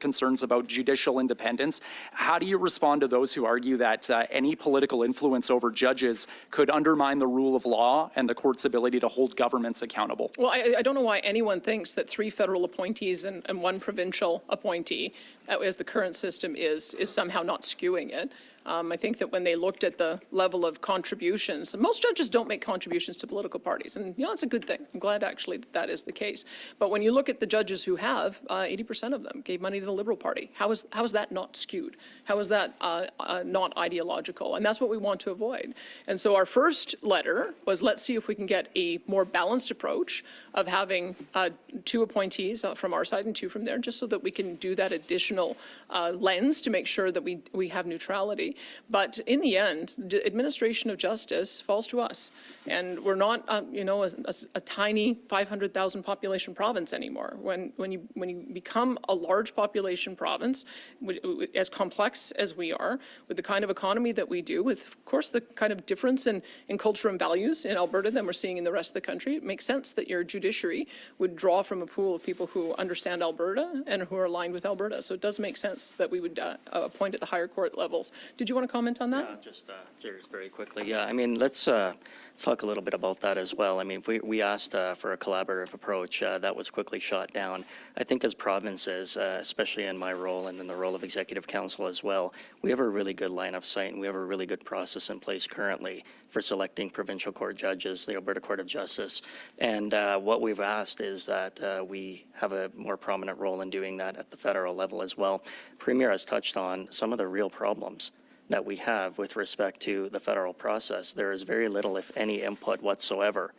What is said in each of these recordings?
concerns about judicial independence. How do you respond to those who argue that any political influence over judges could undermine the rule of law and the court's ability to hold governments accountable? Well, I don't know why anyone thinks that 3 federal appointees and 1 provincial appointee, as the current system is somehow not skewing it. I think that when they looked at the level of contributions, most judges don't make contributions to political parties, and it's a good thing. I'm glad actually that is the case. But when you look at the judges who have, 80% of them gave money to the Liberal Party. How is that not skewed? How is that not ideological? And that's what we want to avoid. And so our first letter was, let's see if we can get a more balanced approach of having 2 appointees from our side and 2 from there, just so that we can do that additional lens to make sure that we have neutrality. But in the end, the administration of justice falls to us, and we're not, a tiny 500,000 population province anymore. When you become a large population province, as complex as we are, with the kind of economy that we do, with of course the kind of difference in culture and values in Alberta than we're seeing in the rest of the country, it makes sense that your judiciary would draw from a pool of people who understand Alberta and who are aligned with Alberta. So it does make sense that we would appoint at the higher court levels. Did you want to comment on that? Yeah, just very quickly. Yeah, I mean, let's talk a little bit about that as well. I mean, we asked for a collaborative approach. That was quickly shot down. I think as provinces, especially in my role and in the role of Executive Council as well, we have a really good line of sight, and we have a really good process in place currently for selecting provincial court judges, the Alberta Court of Justice. And what we've asked is that we have a more prominent role in doing that at the federal level as well. Premier has touched on some of the real problems that we have with respect to the federal process. There is very little, if any, input whatsoever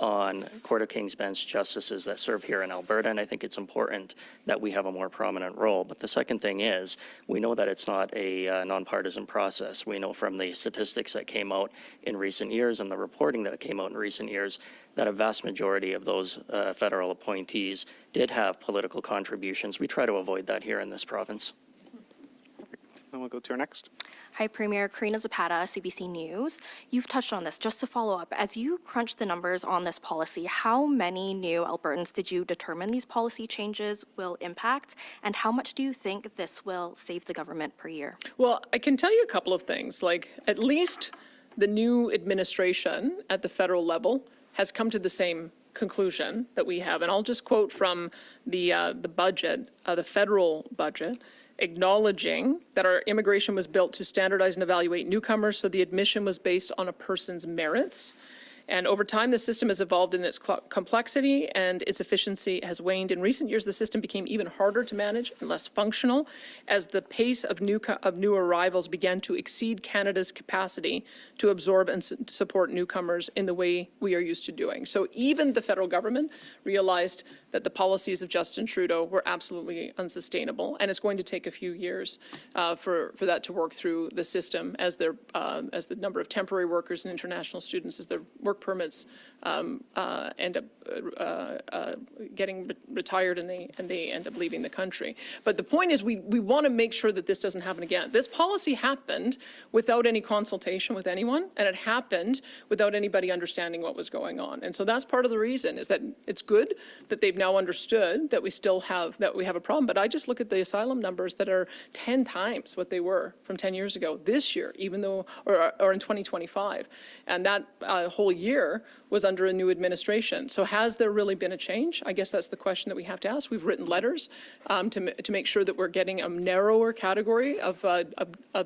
on Court of King's Bench justices that serve here in Alberta, and I think it's important that we have a more prominent role. But the second thing is, we know that it's not a nonpartisan process. We know from the statistics that came out in recent years and the reporting that came out in recent years that a vast majority of those federal appointees did have political contributions. We try to avoid that here in this province. Then we'll go to our next. Hi, Premier. Karina Zapata, CBC News. You've touched on this. Just to follow up, as you crunch the numbers on this policy, how many new Albertans did you determine these policy changes will impact, and how much do you think this will save the government per year? Well, I can tell you a couple of things. Like, at least the new administration at the federal level has come to the same conclusion that we have. And I'll just quote from the budget, the federal budget, acknowledging that our immigration was built to standardize and evaluate newcomers, so the admission was based on a person's merits. And over time, the system has evolved in its complexity, and its efficiency has waned. In recent years, the system became even harder to manage and less functional as the pace of new arrivals began to exceed Canada's capacity to absorb and support newcomers in the way we are used to doing. So even the federal government realized that the policies of Justin Trudeau were absolutely unsustainable, and it's going to take a few years for that to work through the system as the number of temporary workers and international students, as their work permits end up getting retired and they end up leaving the country. But the point is, we want to make sure that this doesn't happen again. This policy happened without any consultation with anyone, and it happened without anybody understanding what was going on. And so that's part of the reason, is that it's good that they've now understood that we have a problem. But I just look at the asylum numbers that are 10 times what they were from 10 years ago this year, even though, or in 2025. And that whole year was under a new administration. So has there really been a change? I guess that's the question that we have to ask. We've written letters to make sure that we're getting a narrower category of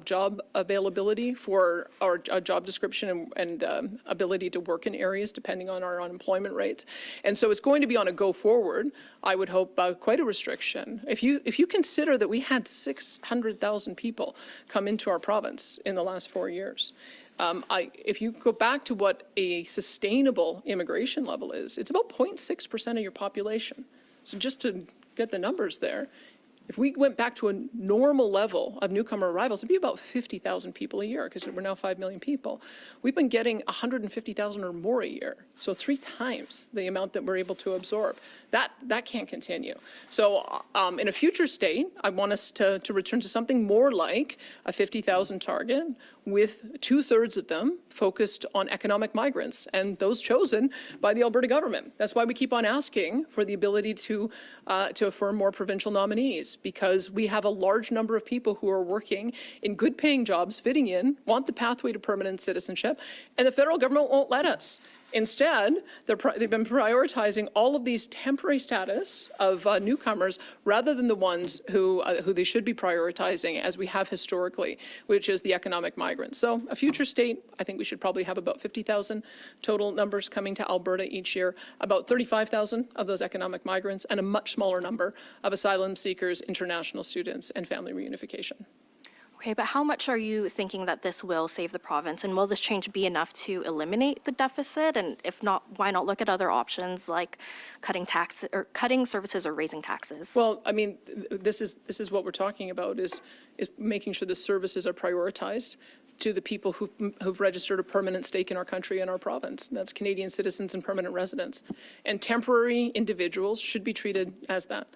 job availability for our job description and ability to work in areas depending on our unemployment rates. And so it's going to be on a go forward, I would hope, quite a restriction. If you consider that we had 600,000 people come into our province in the last 4 years, if you go back to what a sustainable immigration level is, it's about 0.6% of your population. So just to get the numbers there, if we went back to a normal level of newcomer arrivals, it'd be about 50,000 people a year, because we're now 5 million people. We've been getting 150,000 or more a year, so 3 times the amount that we're able to absorb. That can't continue. So in a future state, I want us to return to something more like a 50,000 target, with 2/3 of them focused on economic migrants, and those chosen by the Alberta government. That's why we keep on asking for the ability to affirm more provincial nominees, because we have a large number of people who are working in good-paying jobs, fitting in, want the pathway to permanent citizenship, and the federal government won't let us. Instead, they've been prioritizing all of these temporary status of newcomers rather than the ones who they should be prioritizing, as we have historically, which is the economic migrants. So a future state, I think we should probably have about 50,000 total numbers coming to Alberta each year, about 35,000 of those economic migrants, and a much smaller number of asylum seekers, international students, and family reunification. Okay, but how much are you thinking that this will save the province? And will this change be enough to eliminate the deficit? And if not, why not look at other options like cutting taxes or cutting services or raising taxes? Well, I mean, this is what we're talking about is making sure the services are prioritized to the people who've registered a permanent stake in our country and our province. That's Canadian citizens and permanent residents. And temporary individuals should be treated as that.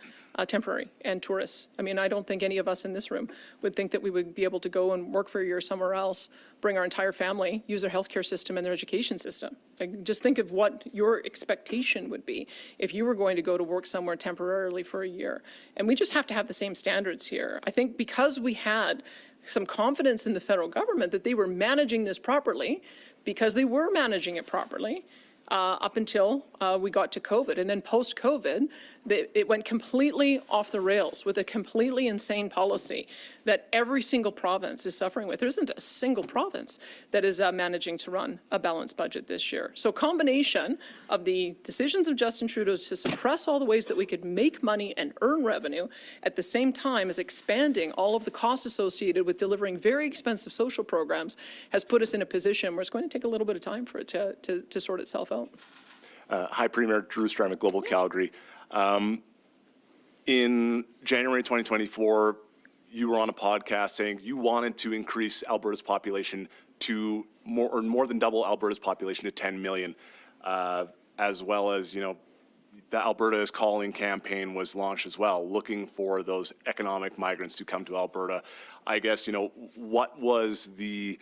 Temporary, and tourists. I mean, I don't think any of us in this room would think that we would be able to go and work for a year somewhere else, bring our entire family, use their healthcare system and their education system. Like, just think of what your expectation would be if you were going to go to work somewhere temporarily for a year. And we just have to have the same standards here. I think because we had some confidence in the federal government that they were managing this properly, because they were managing it properly, up until we got to COVID. And then post-COVID, it went completely off the rails with a completely insane policy that every single province is suffering with. There isn't a single province that is managing to run a balanced budget this year. So combination of the decisions of Justin Trudeau to suppress all the ways that we could make money and earn revenue at the same time as expanding all of the costs associated with delivering very expensive social programs has put us in a position where it's going to take a little bit of time for it to sort itself out. Hi, Premier. Drew Strime at Global Calgary. In January 2024, you were on a podcast saying you wanted to increase Alberta's population to more than double Alberta's population to 10 million, as well as, you know, the Alberta is Calling campaign was launched as well, looking for those economic migrants to come to Alberta. I guess, you know, what was the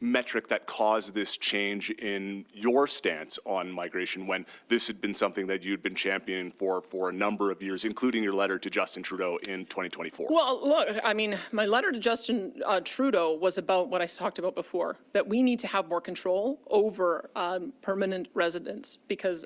metric that caused this change in your stance on migration when this had been something that you'd been championing for a number of years, including your letter to Justin Trudeau in 2024? Well, look, I mean, my letter to Justin Trudeau was about what I talked about before, that we need to have more control over permanent residents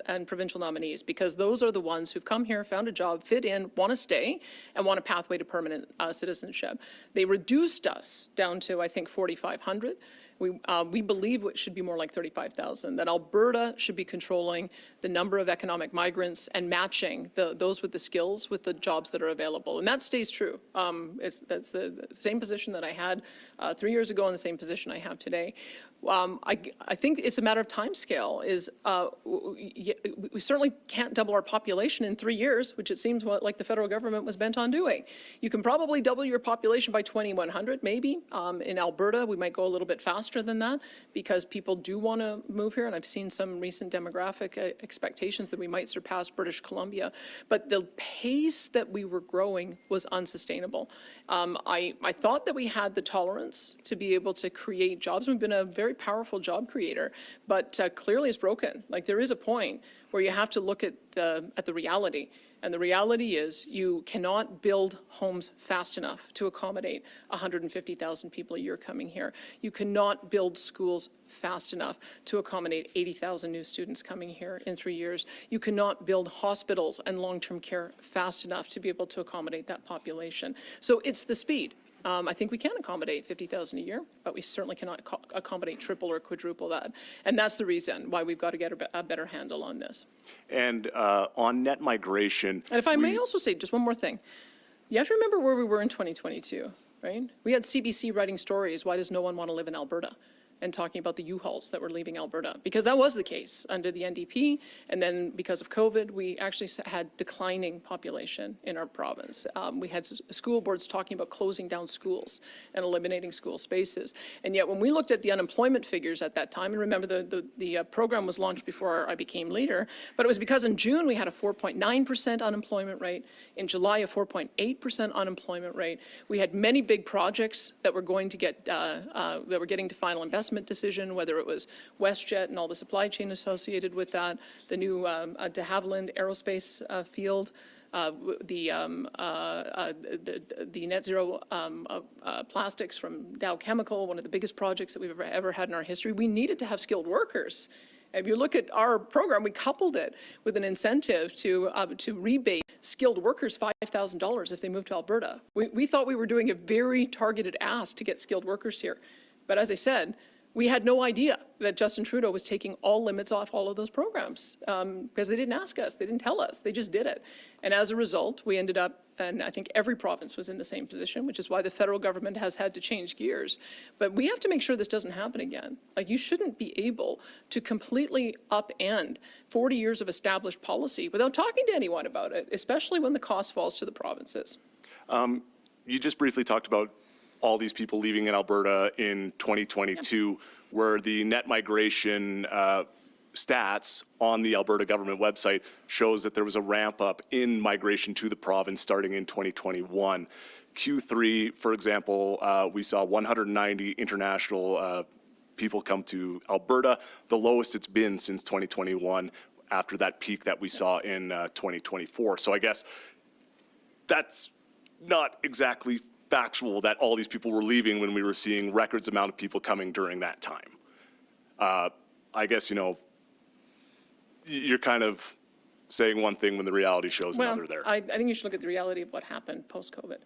and provincial nominees, because those are the ones who've come here, found a job, fit in, want to stay, and want a pathway to permanent citizenship. They reduced us down to, I think, 4,500. We believe it should be more like 35,000, that Alberta should be controlling the number of economic migrants and matching those with the skills with the jobs that are available. And that stays true. It's the same position that I had 3 years ago and the same position I have today. I think it's a matter of time scale. We certainly can't double our population in 3 years, which it seems like the federal government was bent on doing. You can probably double your population by 2100, maybe. In Alberta, we might go a little bit faster than that because people do want to move here, and I've seen some recent demographic expectations that we might surpass British Columbia. But the pace that we were growing was unsustainable. I thought that we had the tolerance to be able to create jobs. We've been a very powerful job creator, but clearly it's broken. Like, there is a point where you have to look at the reality. And the reality is you cannot build homes fast enough to accommodate 150,000 people a year coming here. You cannot build schools fast enough to accommodate 80,000 new students coming here in 3 years. You cannot build hospitals and long-term care fast enough to be able to accommodate that population. So it's the speed. I think we can accommodate 50,000 a year, but we certainly cannot accommodate triple or quadruple that. And that's the reason why we've got to get a better handle on this. And on net migration. And if I may also say just one more thing. You have to remember where we were in 2022, right? We had CBC writing stories, why does no one want to live in Alberta? and talking about the U-Hauls that were leaving Alberta, because that was the case under the NDP. And then because of COVID, we actually had declining population in our province. We had school boards talking about closing down schools and eliminating school spaces. And yet when we looked at the unemployment figures at that time, and remember the program was launched before I became leader, but it was because in June we had a 4.9% unemployment rate, in July a 4.8% unemployment rate. We had many big projects that were going to get, that were getting to final investment decision, whether it was WestJet and all the supply chain associated with that, the new de Havilland aerospace field, the net zero plastics from Dow Chemical, one of the biggest projects that we've ever had in our history. We needed to have skilled workers. If you look at our program, we coupled it with an incentive to rebate skilled workers $5,000 if they move to Alberta. We thought we were doing a very targeted ask to get skilled workers here. But as I said, we had no idea that Justin Trudeau was taking all limits off all of those programs because they didn't ask us, they didn't tell us, they just did it. And as a result, we ended up, and I think every province was in the same position, which is why the federal government has had to change gears. But we have to make sure this doesn't happen again. Like, you shouldn't be able to completely upend 40 years of established policy without talking to anyone about it, especially when the cost falls to the provinces. You just briefly talked about all these people leaving in Alberta in 2022, where the net migration stats on the Alberta government website shows that there was a ramp up in migration to the province starting in 2021. Q3, for example, we saw 190 international people come to Alberta, the lowest it's been since 2021 after that peak that we saw in 2024. So I guess that's not exactly factual that all these people were leaving when we were seeing records amount of people coming during that time. I guess, you know, you're kind of saying one thing when the reality shows another there. I think you should look at the reality of what happened post-COVID.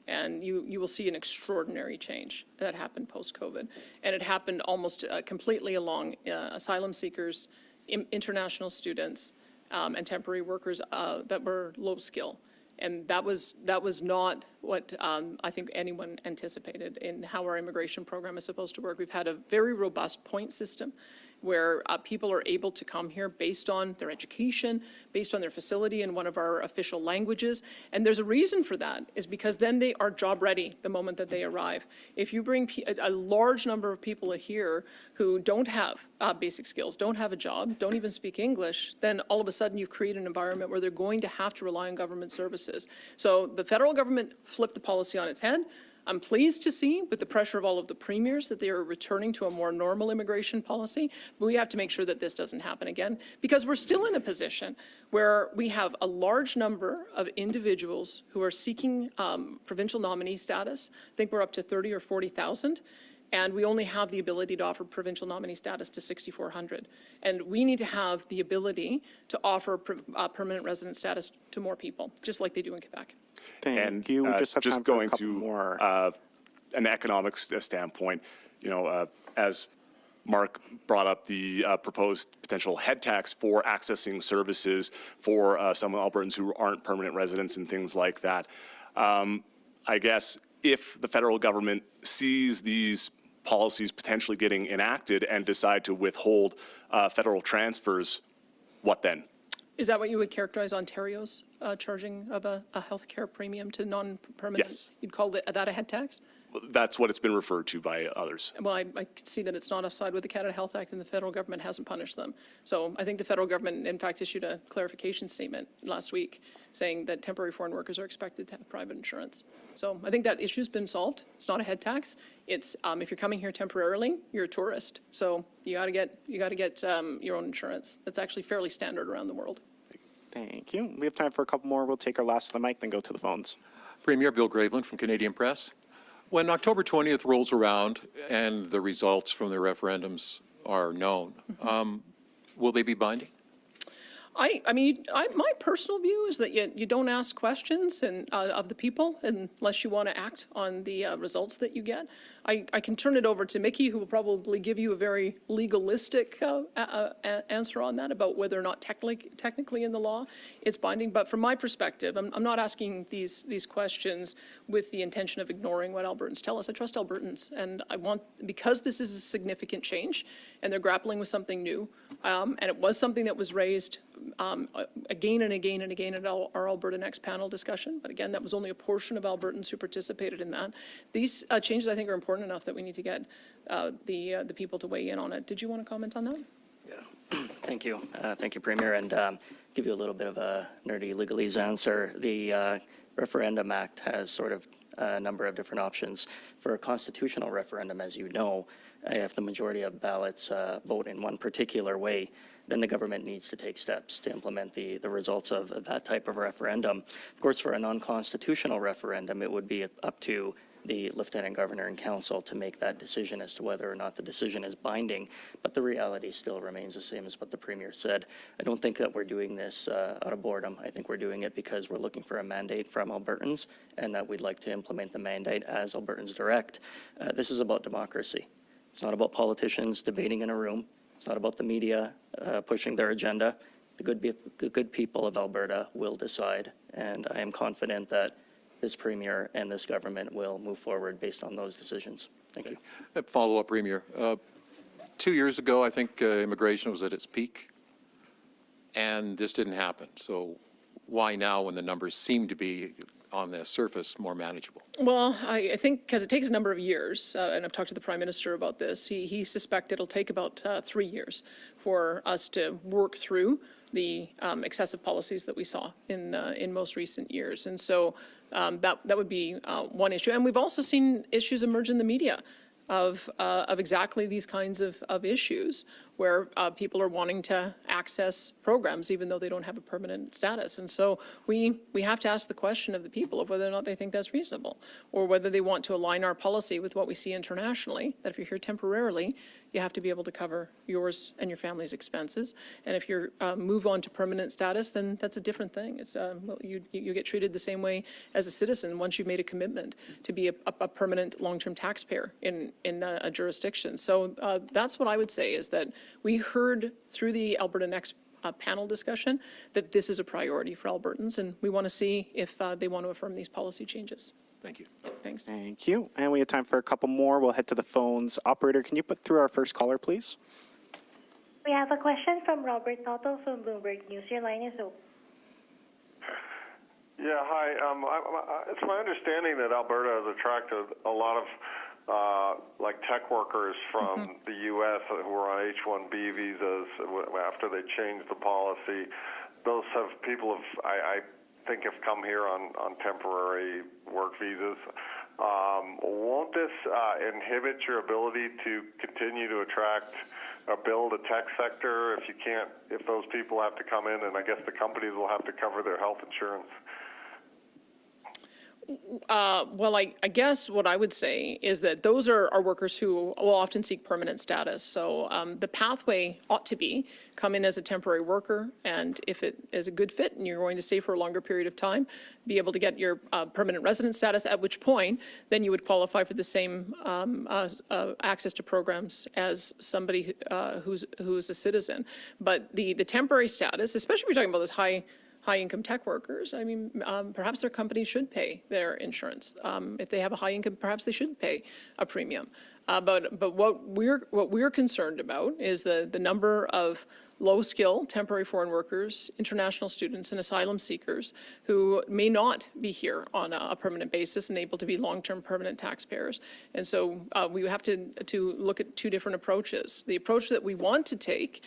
And you will see an extraordinary change that happened post-COVID. And it happened almost completely along asylum seekers, international students, and temporary workers that were low skill. And that was not what I think anyone anticipated in how our immigration program is supposed to work. We've had a very robust point system where people are able to come here based on their education, based on their facility in one of our official languages. And there's a reason for that, is because then they are job ready the moment that they arrive. If you bring a large number of people here who don't have basic skills, don't have a job, don't even speak English, then all of a sudden you've created an environment where they're going to have to rely on government services. So the federal government flipped the policy on its head. I'm pleased to see, with the pressure of all of the premiers, that they are returning to a more normal immigration policy. But we have to make sure that this doesn't happen again, because we're still in a position where we have a large number of individuals who are seeking provincial nominee status. I think we're up to 30 or 40,000. And we only have the ability to offer provincial nominee status to 6,400. And we need to have the ability to offer permanent resident status to more people, just like they do in Quebec. Thank you. We just have time for a going couple to more. an economic standpoint, you know, as Mark brought up the proposed potential head tax for accessing services for some Albertans who aren't permanent residents and things like that. I guess if the federal government sees these policies potentially getting enacted and decide to withhold federal transfers, what then? Is that what you would characterize Ontario's charging of a healthcare premium to non-permanent? Yes. You'd call that a head tax? That's what it's been referred to by others. Well, I can see that it's not offside with the Canada Health Act, and the federal government hasn't punished them. So I think the federal government, in fact, issued a clarification statement last week saying that temporary foreign workers are expected to have private insurance. So I think that issue's been solved. It's not a head tax. It's if you're coming here temporarily, you're a tourist. So you got to get your own insurance. That's actually fairly standard around the world. Thank you. We have time for a couple more. We'll take our last of the mic, then go to the phones. Premier Bill Graveland from Canadian Press. When October 20th rolls around and the results from the referendums are known, will they be binding? My personal view is that you don't ask questions of the people unless you want to act on the results that you get. I can turn it over to Mickey, who will probably give you a very legalistic answer on that about whether or not technically in the law it's binding. But from my perspective, I'm not asking these questions with the intention of ignoring what Albertans tell us. I trust Albertans, and because this is a significant change and they're grappling with something new, and it was something that was raised again and again and again at our Alberta Next panel discussion. But again, that was only a portion of Albertans who participated in that. These changes, I think, are important enough that we need to get the people to weigh in on it. Did you want to comment on that? Yeah. Thank you. Thank you, Premier. And give you a little bit of a nerdy legalese answer. The Referendum Act has sort of a number of different options. For a constitutional referendum, as you know, if the majority of ballots vote in one particular way, then the government needs to take steps to implement the results of that type of referendum. Of course, for a non-constitutional referendum, it would be up to the Lieutenant Governor and Council to make that decision as to whether or not the decision is binding. But the reality still remains the same as what the Premier said. I don't think that we're doing this out of boredom. I think we're doing it because we're looking for a mandate from Albertans and that we'd like to implement the mandate as Albertans direct. This is about democracy. It's not about politicians debating in a room. It's not about the media pushing their agenda. The good people of Alberta will decide, and I am confident that this Premier and this government will move forward based on those decisions. Thank you. Follow-up, Premier. 2 years ago, I think immigration was at its peak, and this didn't happen. So why now when the numbers seem to be on the surface more manageable? Well, I think because it takes a number of years, and I've talked to the Prime Minister about this, he suspects it'll take about 3 years for us to work through the excessive policies that we saw in most recent years. And so that would be one issue. And we've also seen issues emerge in the media of exactly these kinds of issues where people are wanting to access programs even though they don't have a permanent status. And so we have to ask the question of the people of whether or not they think that's reasonable, or whether they want to align our policy with what we see internationally, that if you're here temporarily, you have to be able to cover yours and your family's expenses. And if you move on to permanent status, then that's a different thing. It's you get treated the same way as a citizen once you've made a commitment to be a permanent long-term taxpayer in a jurisdiction. So that's what I would say, is that we heard through the Alberta Next panel discussion that this is a priority for Albertans, and we want to see if they want to affirm these policy changes. Thank you. Thanks. Thank you. And we have time for a couple more. We'll head to the phones. Operator, can you put through our first caller, please? We have a question from Robert Tuttle from Bloomberg News. Your line is open. Yeah, hi. It's my understanding that Alberta has attracted a lot of like tech workers from the U.S. who are on H-1B visas after they changed the policy. Those people I think have come here on temporary work visas. Won't this inhibit your ability to continue to attract or build a tech sector if those people have to come in, and I guess the companies will have to cover their health insurance? Well, I guess what I would say is that those are workers who will often seek permanent status. So the pathway ought to be come in as a temporary worker, and if it is a good fit and you're going to stay for a longer period of time, be able to get your permanent resident status, at which point then you would qualify for the same access to programs as somebody who's a citizen. But the temporary status, especially if you're talking about those high-income tech workers, I mean, perhaps their companies should pay their insurance. If they have a high income, perhaps they should pay a premium. But what we're concerned about is the number of low-skill temporary foreign workers, international students, and asylum seekers who may not be here on a permanent basis and able to be long-term permanent taxpayers. And so we have to look at two different approaches. The approach that we want to take